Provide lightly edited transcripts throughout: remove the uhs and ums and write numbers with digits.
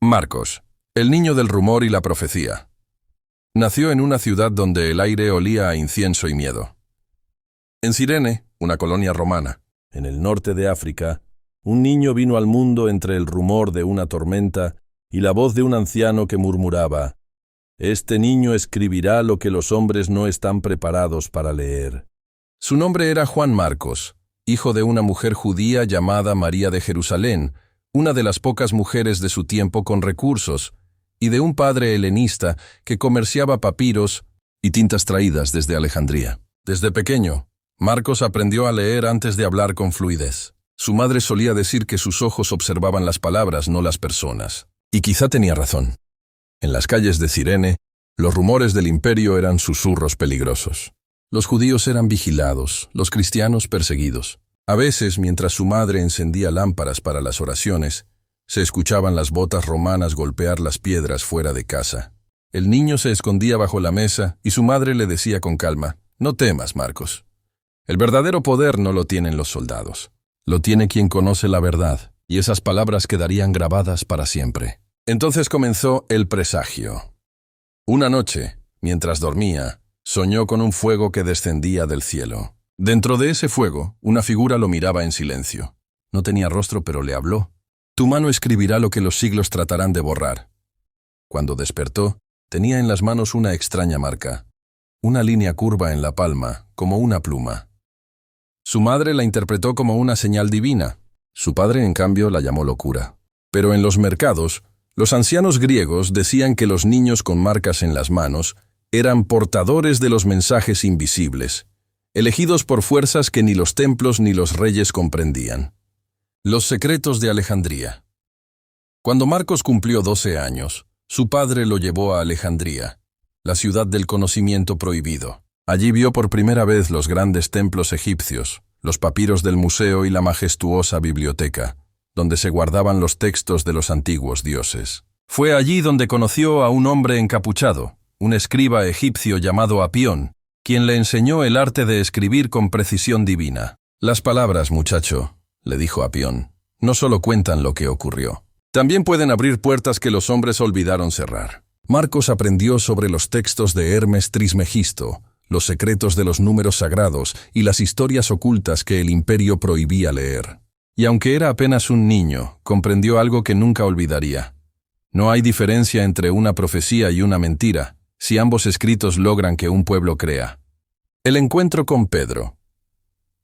Marcos, el niño del rumor y la profecía. Nació en una ciudad donde el aire olía a incienso y miedo. En Cirene, una colonia romana, en el norte de África, un niño vino al mundo entre el rumor de una tormenta y la voz de un anciano que murmuraba: «Este niño escribirá lo que los hombres no están preparados para leer». Su nombre era Juan Marcos, hijo de una mujer judía llamada María de Jerusalén, una de las pocas mujeres de su tiempo con recursos, y de un padre helenista que comerciaba papiros y tintas traídas desde Alejandría. Desde pequeño, Marcos aprendió a leer antes de hablar con fluidez. Su madre solía decir que sus ojos observaban las palabras, no las personas. Y quizá tenía razón. En las calles de Cirene, los rumores del imperio eran susurros peligrosos. Los judíos eran vigilados, los cristianos perseguidos. A veces, mientras su madre encendía lámparas para las oraciones, se escuchaban las botas romanas golpear las piedras fuera de casa. El niño se escondía bajo la mesa y su madre le decía con calma: «No temas, Marcos. El verdadero poder no lo tienen los soldados. Lo tiene quien conoce la verdad», y esas palabras quedarían grabadas para siempre. Entonces comenzó el presagio. Una noche, mientras dormía, soñó con un fuego que descendía del cielo. Dentro de ese fuego, una figura lo miraba en silencio. No tenía rostro, pero le habló: «Tu mano escribirá lo que los siglos tratarán de borrar». Cuando despertó, tenía en las manos una extraña marca, una línea curva en la palma, como una pluma. Su madre la interpretó como una señal divina. Su padre, en cambio, la llamó locura. Pero en los mercados, los ancianos griegos decían que los niños con marcas en las manos eran portadores de los mensajes invisibles, elegidos por fuerzas que ni los templos ni los reyes comprendían. Los secretos de Alejandría. Cuando Marcos cumplió 12 años, su padre lo llevó a Alejandría, la ciudad del conocimiento prohibido. Allí vio por primera vez los grandes templos egipcios, los papiros del museo y la majestuosa biblioteca, donde se guardaban los textos de los antiguos dioses. Fue allí donde conoció a un hombre encapuchado, un escriba egipcio llamado Apión, quien le enseñó el arte de escribir con precisión divina. «Las palabras, muchacho», le dijo Apión, «no solo cuentan lo que ocurrió. También pueden abrir puertas que los hombres olvidaron cerrar». Marcos aprendió sobre los textos de Hermes Trismegisto, los secretos de los números sagrados y las historias ocultas que el imperio prohibía leer. Y aunque era apenas un niño, comprendió algo que nunca olvidaría. No hay diferencia entre una profecía y una mentira, si ambos escritos logran que un pueblo crea. El encuentro con Pedro.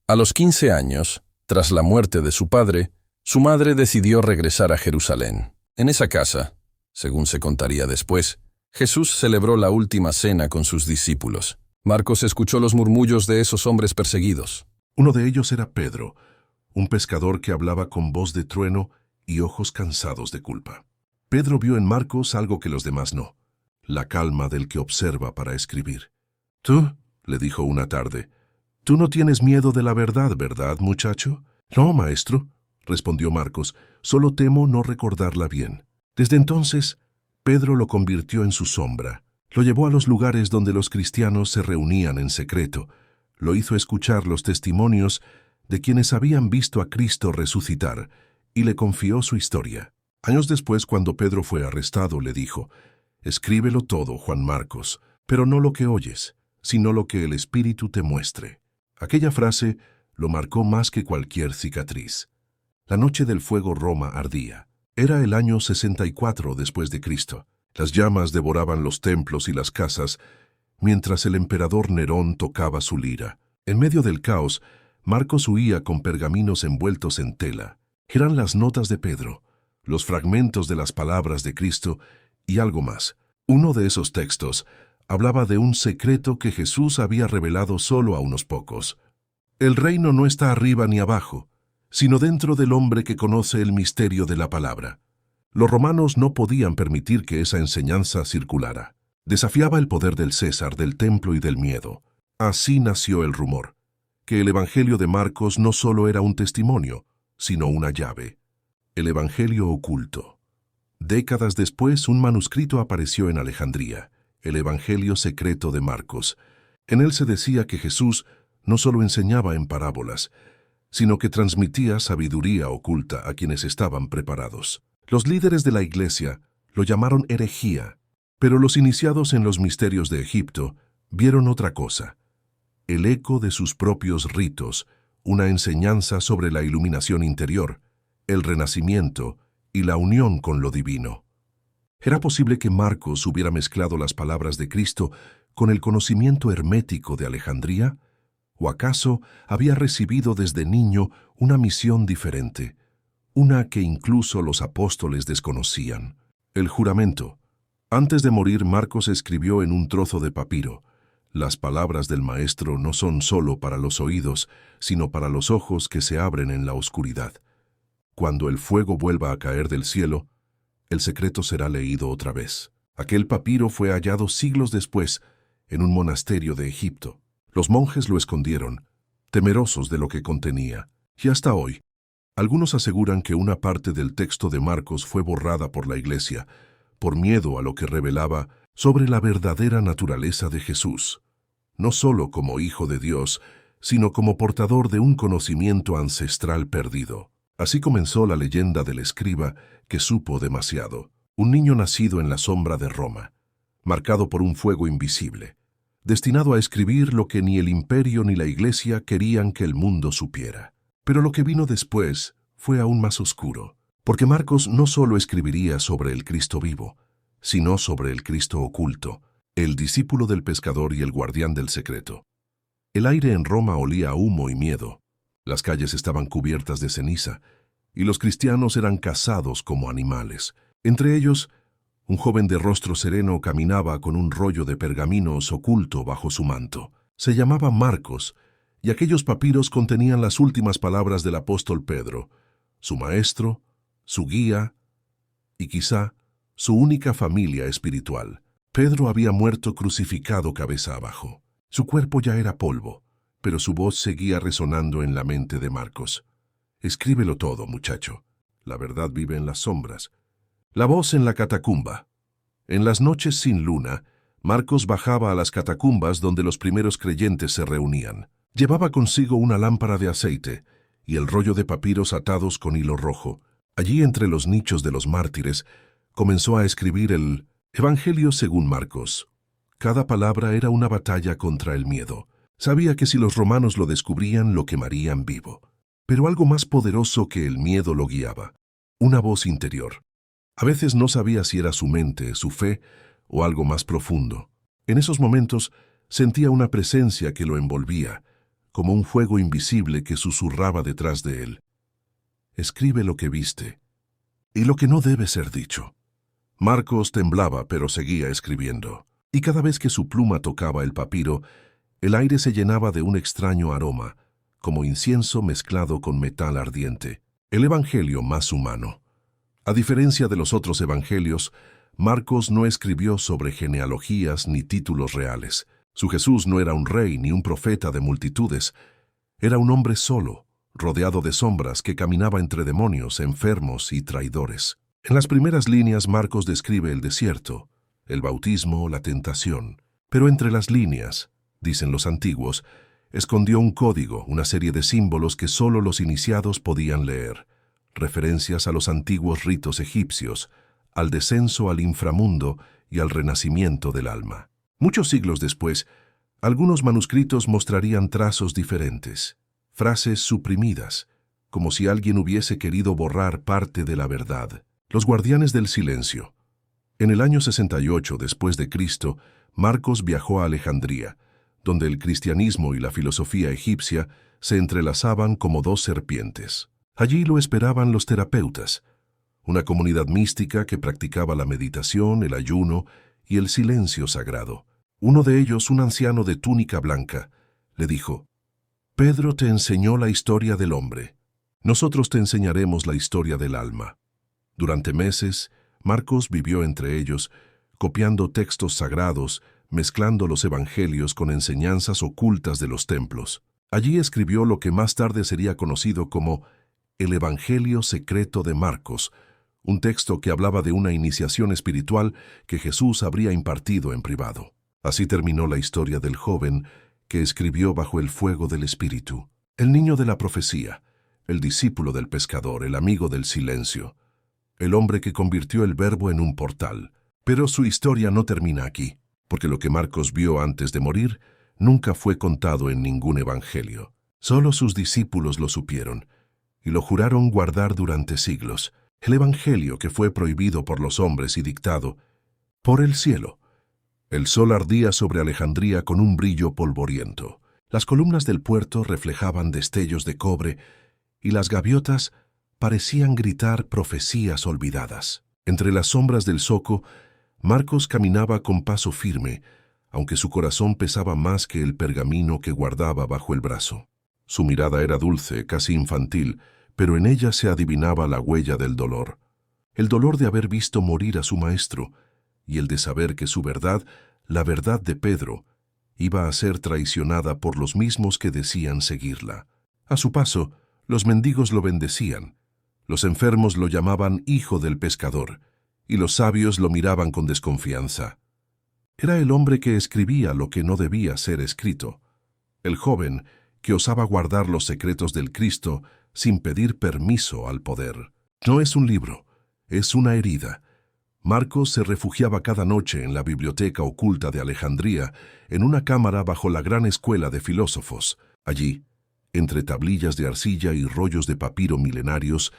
A los 15 años, tras la muerte de su padre, su madre decidió regresar a Jerusalén. En esa casa, según se contaría después, Jesús celebró la última cena con sus discípulos. Marcos escuchó los murmullos de esos hombres perseguidos. Uno de ellos era Pedro, un pescador que hablaba con voz de trueno y ojos cansados de culpa. Pedro vio en Marcos algo que los demás no: la calma del que observa para escribir. «Tú», le dijo una tarde, «tú no tienes miedo de la verdad, ¿verdad, muchacho?» «No, maestro», respondió Marcos, «solo temo no recordarla bien». Desde entonces, Pedro lo convirtió en su sombra. Lo llevó a los lugares donde los cristianos se reunían en secreto. Lo hizo escuchar los testimonios de quienes habían visto a Cristo resucitar y le confió su historia. Años después, cuando Pedro fue arrestado, le dijo: «Escríbelo todo, Juan Marcos, pero no lo que oyes, sino lo que el Espíritu te muestre». Aquella frase lo marcó más que cualquier cicatriz. La noche del fuego Roma ardía. Era el año 64 después de Cristo. Las llamas devoraban los templos y las casas, mientras el emperador Nerón tocaba su lira. En medio del caos, Marcos huía con pergaminos envueltos en tela. Eran las notas de Pedro, los fragmentos de las palabras de Cristo y algo más. Uno de esos textos hablaba de un secreto que Jesús había revelado solo a unos pocos. El reino no está arriba ni abajo, sino dentro del hombre que conoce el misterio de la palabra. Los romanos no podían permitir que esa enseñanza circulara. Desafiaba el poder del César, del templo y del miedo. Así nació el rumor, que el Evangelio de Marcos no solo era un testimonio, sino una llave. El Evangelio oculto. Décadas después, un manuscrito apareció en Alejandría, el Evangelio secreto de Marcos. En él se decía que Jesús no solo enseñaba en parábolas, sino que transmitía sabiduría oculta a quienes estaban preparados. Los líderes de la iglesia Lo llamaron herejía. Pero los iniciados en los misterios de Egipto vieron otra cosa: el eco de sus propios ritos, una enseñanza sobre la iluminación interior, el renacimiento y la unión con lo divino. ¿Era posible que Marcos hubiera mezclado las palabras de Cristo con el conocimiento hermético de Alejandría? ¿O acaso había recibido desde niño una misión diferente, una que incluso los apóstoles desconocían? El juramento. Antes de morir, Marcos escribió en un trozo de papiro: las palabras del Maestro no son solo para los oídos, sino para los ojos que se abren en la oscuridad. Cuando el fuego vuelva a caer del cielo, el secreto será leído otra vez. Aquel papiro fue hallado siglos después en un monasterio de Egipto. Los monjes lo escondieron, temerosos de lo que contenía. Y hasta hoy, algunos aseguran que una parte del texto de Marcos fue borrada por la Iglesia, por miedo a lo que revelaba sobre la verdadera naturaleza de Jesús, no solo como Hijo de Dios, sino como portador de un conocimiento ancestral perdido. Así comenzó la leyenda del escriba que supo demasiado, un niño nacido en la sombra de Roma, marcado por un fuego invisible, destinado a escribir lo que ni el imperio ni la Iglesia querían que el mundo supiera. Pero lo que vino después fue aún más oscuro, porque Marcos no solo escribiría sobre el Cristo vivo, sino sobre el Cristo oculto, el discípulo del pescador y el guardián del secreto. El aire en Roma olía a humo y miedo. Las calles estaban cubiertas de ceniza, y los cristianos eran cazados como animales. Entre ellos, un joven de rostro sereno caminaba con un rollo de pergaminos oculto bajo su manto. Se llamaba Marcos, y aquellos papiros contenían las últimas palabras del apóstol Pedro, su maestro, su guía y quizá su única familia espiritual. Pedro había muerto crucificado cabeza abajo. Su cuerpo ya era polvo, pero su voz seguía resonando en la mente de Marcos. Escríbelo todo, muchacho. La verdad vive en las sombras. La voz en la catacumba. En las noches sin luna, Marcos bajaba a las catacumbas donde los primeros creyentes se reunían. Llevaba consigo una lámpara de aceite y el rollo de papiros atados con hilo rojo. Allí, entre los nichos de los mártires, comenzó a escribir el Evangelio según Marcos. Cada palabra era una batalla contra el miedo. Sabía que si los romanos lo descubrían, lo quemarían vivo. Pero algo más poderoso que el miedo lo guiaba: una voz interior. A veces no sabía si era su mente, su fe o algo más profundo. En esos momentos sentía una presencia que lo envolvía, como un fuego invisible que susurraba detrás de él. Escribe lo que viste y lo que no debe ser dicho. Marcos temblaba, pero seguía escribiendo. Y cada vez que su pluma tocaba el papiro, el aire se llenaba de un extraño aroma, como incienso mezclado con metal ardiente. El evangelio más humano. A diferencia de los otros evangelios, Marcos no escribió sobre genealogías ni títulos reales. Su Jesús no era un rey ni un profeta de multitudes. Era un hombre solo, rodeado de sombras, que caminaba entre demonios, enfermos y traidores. En las primeras líneas, Marcos describe el desierto, el bautismo, la tentación. Pero entre las líneas, dicen los antiguos, escondió un código, una serie de símbolos que solo los iniciados podían leer, referencias a los antiguos ritos egipcios, al descenso al inframundo y al renacimiento del alma. Muchos siglos después, algunos manuscritos mostrarían trazos diferentes, frases suprimidas, como si alguien hubiese querido borrar parte de la verdad. Los guardianes del silencio. En el año 68 después de Cristo, Marcos viajó a Alejandría, donde el cristianismo y la filosofía egipcia se entrelazaban como dos serpientes. Allí lo esperaban los terapeutas, una comunidad mística que practicaba la meditación, el ayuno y el silencio sagrado. Uno de ellos, un anciano de túnica blanca, le dijo: «Pedro te enseñó la historia del hombre. Nosotros te enseñaremos la historia del alma». Durante meses, Marcos vivió entre ellos, copiando textos sagrados, mezclando los evangelios con enseñanzas ocultas de los templos. Allí escribió lo que más tarde sería conocido como el Evangelio secreto de Marcos, un texto que hablaba de una iniciación espiritual que Jesús habría impartido en privado. Así terminó la historia del joven que escribió bajo el fuego del Espíritu, el niño de la profecía, el discípulo del pescador, el amigo del silencio. el hombre que convirtió el Verbo en un portal. Pero su historia no termina aquí, porque lo que Marcos vio antes de morir nunca fue contado en ningún evangelio. Solo sus discípulos lo supieron, y lo juraron guardar durante siglos. El evangelio que fue prohibido por los hombres y dictado por el cielo. El sol ardía sobre Alejandría con un brillo polvoriento. Las columnas del puerto reflejaban destellos de cobre y las gaviotas parecían gritar profecías olvidadas. Entre las sombras del zoco, Marcos caminaba con paso firme, aunque su corazón pesaba más que el pergamino que guardaba bajo el brazo. Su mirada era dulce, casi infantil, pero en ella se adivinaba la huella del dolor. El dolor de haber visto morir a su maestro, y el de saber que su verdad, la verdad de Pedro, iba a ser traicionada por los mismos que decían seguirla. A su paso, los mendigos lo bendecían, los enfermos lo llamaban hijo del pescador, y los sabios lo miraban con desconfianza. Era el hombre que escribía lo que no debía ser escrito, el joven que osaba guardar los secretos del Cristo sin pedir permiso al poder. No es un libro, es una herida. Marcos se refugiaba cada noche en la biblioteca oculta de Alejandría, en una cámara bajo la gran escuela de filósofos. Allí, entre tablillas de arcilla y rollos de papiro milenarios,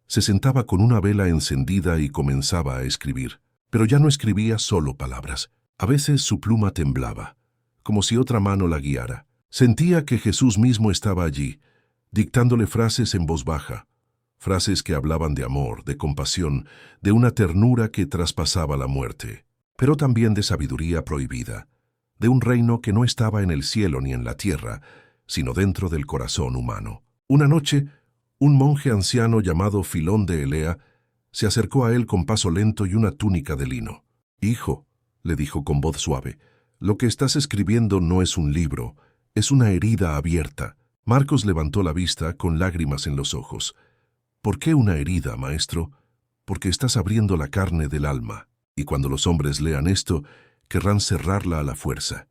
se sentaba con una vela encendida y comenzaba a escribir. Pero ya no escribía solo palabras. A veces su pluma temblaba, como si otra mano la guiara. Sentía que Jesús mismo estaba allí, dictándole frases en voz baja, frases que hablaban de amor, de compasión, de una ternura que traspasaba la muerte, pero también de sabiduría prohibida, de un reino que no estaba en el cielo ni en la tierra, sino dentro del corazón humano. Una noche, un monje anciano llamado Filón de Elea se acercó a él con paso lento y una túnica de lino. «Hijo», le dijo con voz suave, «lo que estás escribiendo no es un libro, es una herida abierta». Marcos levantó la vista con lágrimas en los ojos. «¿Por qué una herida, maestro? Porque estás abriendo la carne del alma, y cuando los hombres lean esto, querrán cerrarla a la fuerza».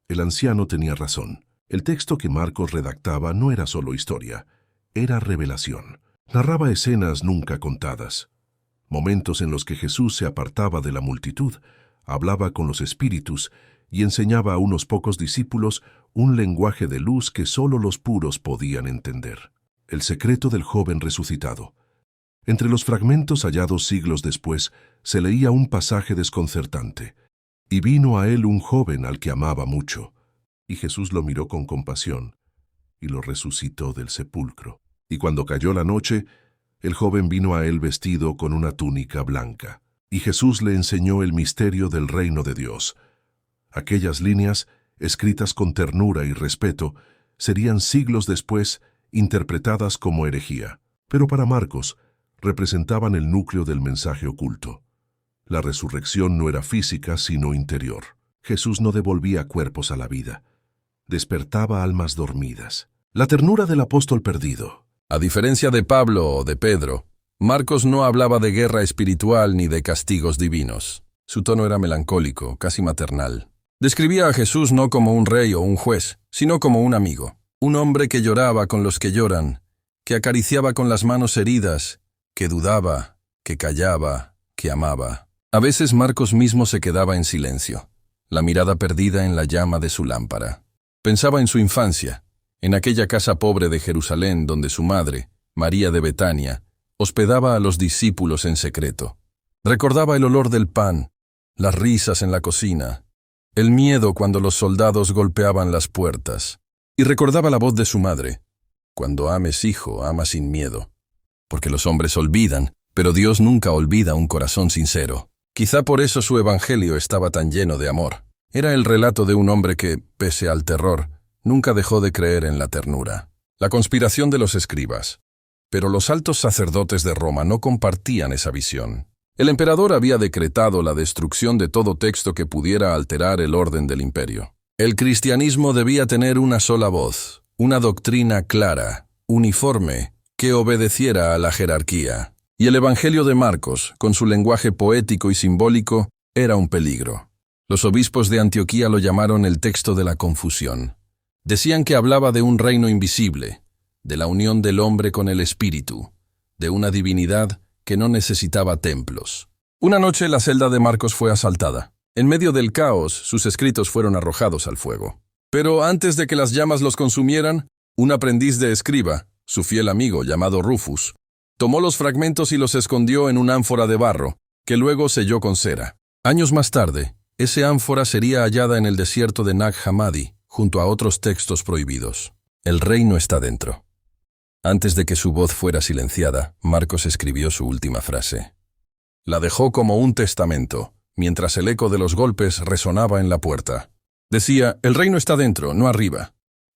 El anciano tenía razón. El texto que Marcos redactaba no era solo historia, era revelación. Narraba escenas nunca contadas, momentos en los que Jesús se apartaba de la multitud, hablaba con los espíritus y enseñaba a unos pocos discípulos un lenguaje de luz que solo los puros podían entender. El secreto del joven resucitado. Entre los fragmentos hallados siglos después, se leía un pasaje desconcertante. «Y vino a él un joven al que amaba mucho, y Jesús lo miró con compasión, y lo resucitó del sepulcro. Y cuando cayó la noche, el joven vino a él vestido con una túnica blanca, y Jesús le enseñó el misterio del reino de Dios». Aquellas líneas, escritas con ternura y respeto, serían siglos después interpretadas como herejía, pero para Marcos representaban el núcleo del mensaje oculto. La resurrección no era física, sino interior. Jesús no devolvía cuerpos a la vida, despertaba almas dormidas. La ternura del apóstol perdido. A diferencia de Pablo o de Pedro, Marcos no hablaba de guerra espiritual ni de castigos divinos. Su tono era melancólico, casi maternal. Describía a Jesús no como un rey o un juez, sino como un amigo, un hombre que lloraba con los que lloran, que acariciaba con las manos heridas, que dudaba, que callaba, que amaba. A veces Marcos mismo se quedaba en silencio, la mirada perdida en la llama de su lámpara. Pensaba en su infancia, en aquella casa pobre de Jerusalén donde su madre, María de Betania, hospedaba a los discípulos en secreto. Recordaba el olor del pan, las risas en la cocina, el miedo cuando los soldados golpeaban las puertas, y recordaba la voz de su madre: «Cuando ames, hijo, ama sin miedo». Porque los hombres olvidan, pero Dios nunca olvida un corazón sincero. Quizá por eso su evangelio estaba tan lleno de amor. Era el relato de un hombre que, pese al terror, nunca dejó de creer en la ternura. La conspiración de los escribas. Pero los altos sacerdotes de Roma no compartían esa visión. El emperador había decretado la destrucción de todo texto que pudiera alterar el orden del imperio. El cristianismo debía tener una sola voz, una doctrina clara, uniforme, que obedeciera a la jerarquía. Y el Evangelio de Marcos, con su lenguaje poético y simbólico, era un peligro. Los obispos de Antioquía lo llamaron el texto de la confusión. Decían que hablaba de un reino invisible, de la unión del hombre con el espíritu, de una divinidad que no necesitaba templos. Una noche la celda de Marcos fue asaltada. En medio del caos, sus escritos fueron arrojados al fuego. Pero antes de que las llamas los consumieran, un aprendiz de escriba, su fiel amigo llamado Rufus, tomó los fragmentos y los escondió en un ánfora de barro, que luego selló con cera. Años más tarde, ese ánfora sería hallada en el desierto de Nag Hammadi, junto a otros textos prohibidos. El reino está dentro. Antes de que su voz fuera silenciada, Marcos escribió su última frase. La dejó como un testamento, mientras el eco de los golpes resonaba en la puerta. Decía, el reino está dentro, no arriba.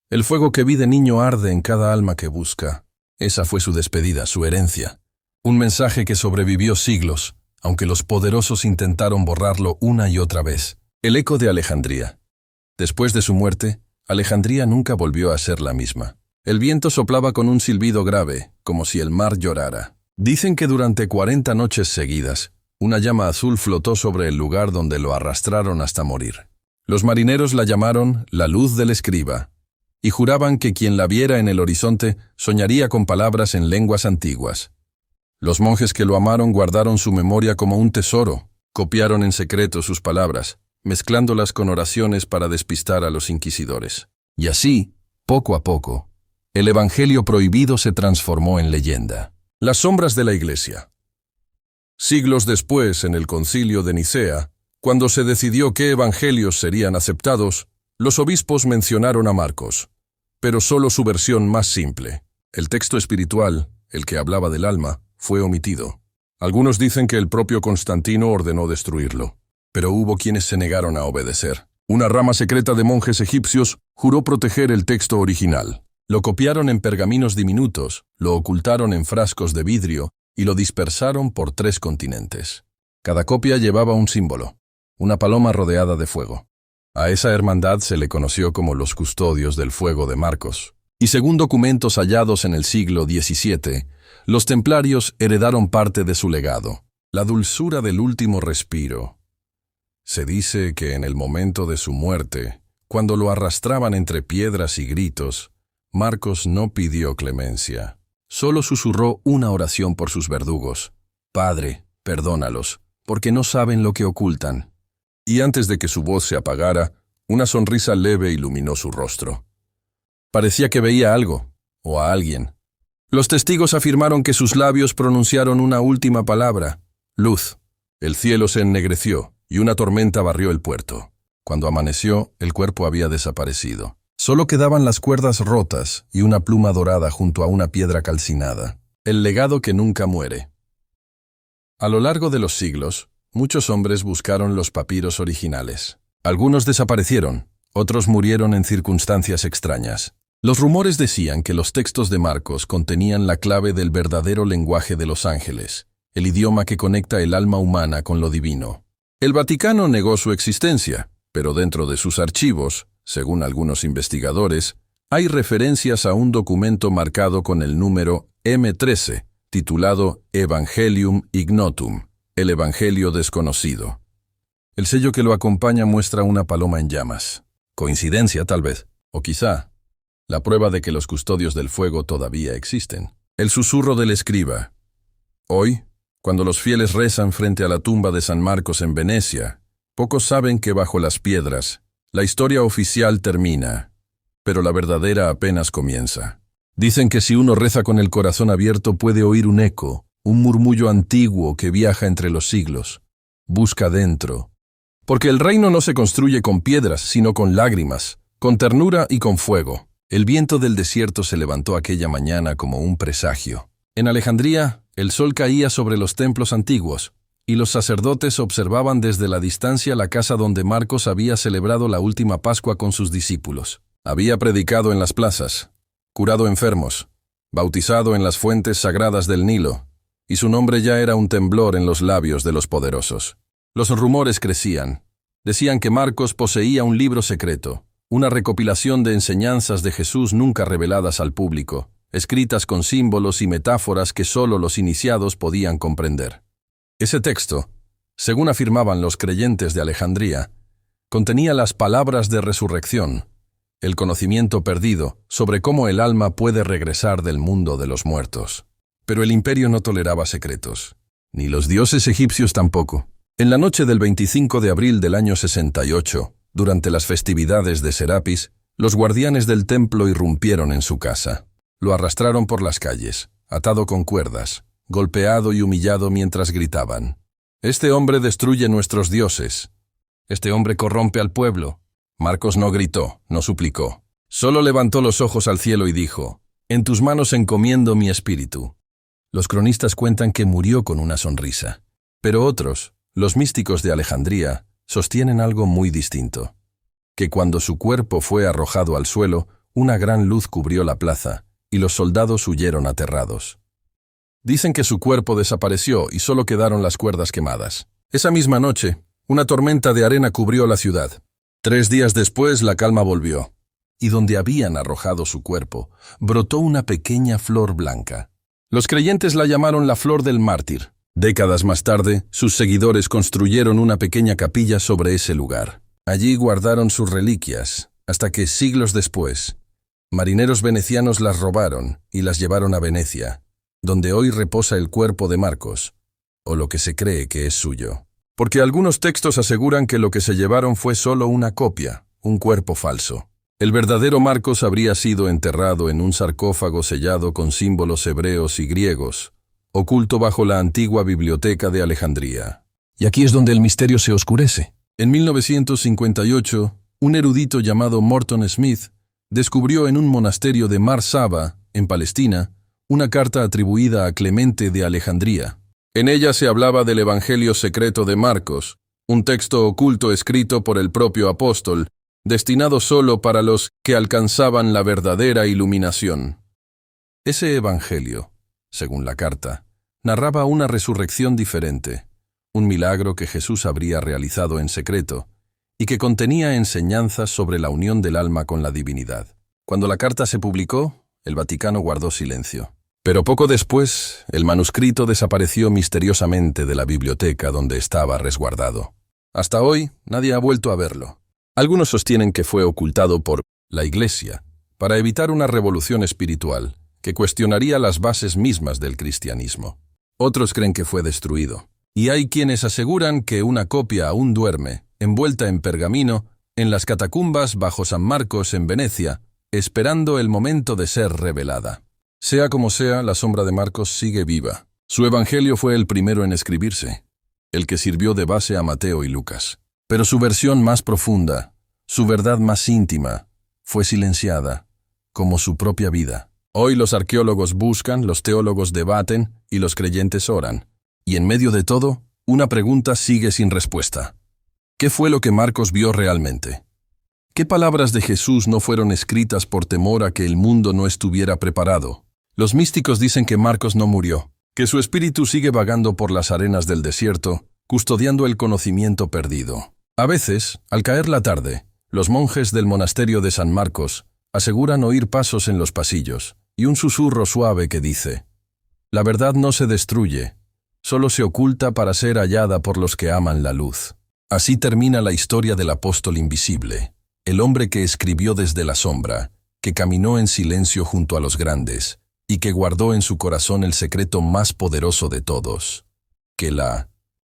El fuego que vi de niño arde en cada alma que busca. Esa fue su despedida, su herencia. Un mensaje que sobrevivió siglos, aunque los poderosos intentaron borrarlo una y otra vez. El eco de Alejandría. Después de su muerte, Alejandría nunca volvió a ser la misma. El viento soplaba con un silbido grave, como si el mar llorara. Dicen que durante 40 noches seguidas, una llama azul flotó sobre el lugar donde lo arrastraron hasta morir. Los marineros la llamaron la luz del escriba, y juraban que quien la viera en el horizonte soñaría con palabras en lenguas antiguas. Los monjes que lo amaron guardaron su memoria como un tesoro, copiaron en secreto sus palabras, mezclándolas con oraciones para despistar a los inquisidores. Y así, poco a poco, el evangelio prohibido se transformó en leyenda. Las sombras de la Iglesia. Siglos después, en el Concilio de Nicea, cuando se decidió qué evangelios serían aceptados, los obispos mencionaron a Marcos, pero solo su versión más simple. El texto espiritual, el que hablaba del alma, fue omitido. Algunos dicen que el propio Constantino ordenó destruirlo, pero hubo quienes se negaron a obedecer. Una rama secreta de monjes egipcios juró proteger el texto original. Lo copiaron en pergaminos diminutos, lo ocultaron en frascos de vidrio y lo dispersaron por 3 continentes. Cada copia llevaba un símbolo, una paloma rodeada de fuego. A esa hermandad se le conoció como los custodios del fuego de Marcos. Y según documentos hallados en el siglo XVII, los templarios heredaron parte de su legado, la dulzura del último respiro. Se dice que en el momento de su muerte, cuando lo arrastraban entre piedras y gritos, Marcos no pidió clemencia. Solo susurró una oración por sus verdugos. Padre, perdónalos, porque no saben lo que ocultan. Y antes de que su voz se apagara, una sonrisa leve iluminó su rostro. Parecía que veía algo, o a alguien. Los testigos afirmaron que sus labios pronunciaron una última palabra, luz. El cielo se ennegreció y una tormenta barrió el puerto. Cuando amaneció, el cuerpo había desaparecido. Solo quedaban las cuerdas rotas y una pluma dorada junto a una piedra calcinada. El legado que nunca muere. A lo largo de los siglos, muchos hombres buscaron los papiros originales. Algunos desaparecieron, otros murieron en circunstancias extrañas. Los rumores decían que los textos de Marcos contenían la clave del verdadero lenguaje de los ángeles, el idioma que conecta el alma humana con lo divino. El Vaticano negó su existencia, pero dentro de sus archivos, según algunos investigadores, hay referencias a un documento marcado con el número M13, titulado Evangelium Ignotum, el Evangelio desconocido. El sello que lo acompaña muestra una paloma en llamas. Coincidencia, tal vez, o quizá la prueba de que los custodios del fuego todavía existen. El susurro del escriba. Hoy, cuando los fieles rezan frente a la tumba de San Marcos en Venecia, pocos saben que bajo las piedras, la historia oficial termina, pero la verdadera apenas comienza. Dicen que si uno reza con el corazón abierto puede oír un eco, un murmullo antiguo que viaja entre los siglos. Busca dentro. Porque el reino no se construye con piedras, sino con lágrimas, con ternura y con fuego. El viento del desierto se levantó aquella mañana como un presagio. En Alejandría, el sol caía sobre los templos antiguos, y los sacerdotes observaban desde la distancia la casa donde Marcos había celebrado la última Pascua con sus discípulos. Había predicado en las plazas, curado enfermos, bautizado en las fuentes sagradas del Nilo, y su nombre ya era un temblor en los labios de los poderosos. Los rumores crecían. Decían que Marcos poseía un libro secreto, una recopilación de enseñanzas de Jesús nunca reveladas al público, escritas con símbolos y metáforas que solo los iniciados podían comprender. Ese texto, según afirmaban los creyentes de Alejandría, contenía las palabras de resurrección, el conocimiento perdido sobre cómo el alma puede regresar del mundo de los muertos. Pero el imperio no toleraba secretos. ni los dioses egipcios tampoco. En la noche del 25 de abril del año 68, durante las festividades de Serapis, los guardianes del templo irrumpieron en su casa. Lo arrastraron por las calles, atado con cuerdas, golpeado y humillado mientras gritaban: «Este hombre destruye nuestros dioses. Este hombre corrompe al pueblo». Marcos no gritó, no suplicó. Solo levantó los ojos al cielo y dijo: «En tus manos encomiendo mi espíritu». Los cronistas cuentan que murió con una sonrisa. Pero otros, los místicos de Alejandría, sostienen algo muy distinto: que cuando su cuerpo fue arrojado al suelo, una gran luz cubrió la plaza, y los soldados huyeron aterrados. Dicen que su cuerpo desapareció y solo quedaron las cuerdas quemadas. Esa misma noche, una tormenta de arena cubrió la ciudad. 3 días después la calma volvió, y donde habían arrojado su cuerpo, brotó una pequeña flor blanca. Los creyentes la llamaron la flor del mártir. Décadas más tarde, sus seguidores construyeron una pequeña capilla sobre ese lugar. Allí guardaron sus reliquias, hasta que, siglos después, marineros venecianos las robaron y las llevaron a Venecia, donde hoy reposa el cuerpo de Marcos, o lo que se cree que es suyo. Porque algunos textos aseguran que lo que se llevaron fue solo una copia, un cuerpo falso. El verdadero Marcos habría sido enterrado en un sarcófago sellado con símbolos hebreos y griegos, oculto bajo la antigua biblioteca de Alejandría. Y aquí es donde el misterio se oscurece. En 1958, un erudito llamado Morton Smith descubrió en un monasterio de Mar Saba, en Palestina, una carta atribuida a Clemente de Alejandría. En ella se hablaba del Evangelio secreto de Marcos, un texto oculto escrito por el propio apóstol, destinado solo para los que alcanzaban la verdadera iluminación. Ese Evangelio, según la carta, narraba una resurrección diferente, un milagro que Jesús habría realizado en secreto, y que contenía enseñanzas sobre la unión del alma con la divinidad. Cuando la carta se publicó, el Vaticano guardó silencio. Pero poco después, el manuscrito desapareció misteriosamente de la biblioteca donde estaba resguardado. Hasta hoy, nadie ha vuelto a verlo. Algunos sostienen que fue ocultado por la Iglesia para evitar una revolución espiritual que cuestionaría las bases mismas del cristianismo. Otros creen que fue destruido. Y hay quienes aseguran que una copia aún duerme, envuelta en pergamino, en las catacumbas bajo San Marcos en Venecia, esperando el momento de ser revelada. Sea como sea, la sombra de Marcos sigue viva. Su evangelio fue el primero en escribirse, el que sirvió de base a Mateo y Lucas. Pero su versión más profunda, su verdad más íntima, fue silenciada, como su propia vida. Hoy los arqueólogos buscan, los teólogos debaten y los creyentes oran. Y en medio de todo, una pregunta sigue sin respuesta. ¿Qué fue lo que Marcos vio realmente? ¿Qué palabras de Jesús no fueron escritas por temor a que el mundo no estuviera preparado? Los místicos dicen que Marcos no murió, que su espíritu sigue vagando por las arenas del desierto, custodiando el conocimiento perdido. A veces, al caer la tarde, los monjes del monasterio de San Marcos aseguran oír pasos en los pasillos y un susurro suave que dice: «La verdad no se destruye, solo se oculta para ser hallada por los que aman la luz». Así termina la historia del apóstol invisible, el hombre que escribió desde la sombra, que caminó en silencio junto a los grandes, y que guardó en su corazón el secreto más poderoso de todos, que la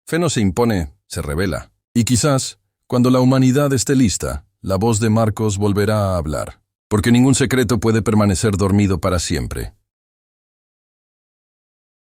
fe no se impone, se revela. Y quizás, cuando la humanidad esté lista, la voz de Marcos volverá a hablar, porque ningún secreto puede permanecer dormido para siempre.